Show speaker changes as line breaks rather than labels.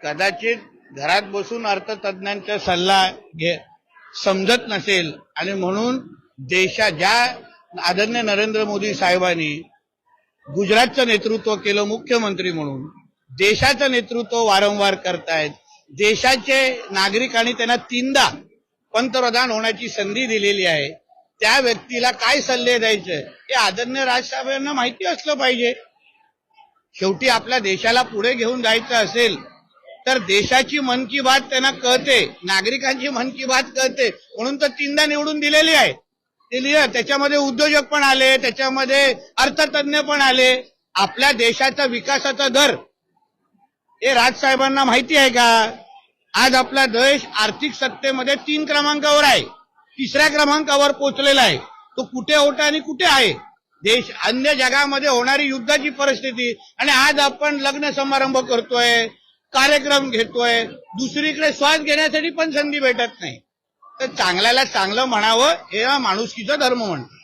कदाचित घरात बसून अर्थतज्ञांचा सल्ला समजत नसेल आणि म्हणून ज्या आदरणीय नरेंद्र मोदी साहेबांनी गुजरातचं नेतृत्व केलं मुख्यमंत्री म्हणून, देशाचं नेतृत्व वारंवार करतायत, देशाचे नागरिकांनी त्यांना 3दा पंतप्रधान होण्याची संधी दिलेली आहे, त्या व्यक्तीला काय सल्ले द्यायचे हे आदरणीय राजसाहेबांना माहिती असलं पाहिजे. शेवटी आपल्या देशाला पुढे घेऊन जायचं असेल तर देशाची मन की बात त्यांना कळते, नागरिकांची मन की बात कळते, म्हणून तर 3दा निवडून दिलेली आहे. त्याच्यामध्ये उद्योजक पण आले, त्याच्यामध्ये अर्थतज्ञ पण आले. आपल्या देशाचा विकासाचा दर हे राजसाहेबांना माहिती आहे का? आज आपला देश आर्थिक सत्तेमध्ये 3 क्रमांकावर आहे, 3ऱ्या क्रमांकावर पोहोचलेला आहे. तो कुठे होता आणि कुठे आहे? देश अन्य जगामध्ये होणारी युद्धाची परिस्थिती, आणि आज आपण लग्न समारंभ करतोय, कार्यक्रम घेतोय, दुसरीकडे श्वास घेण्यासाठी पण संधी भेटत नाही. तर चांगल्याला चांगलं म्हणावं हे माणुसकीचा धर्म म्हणतो.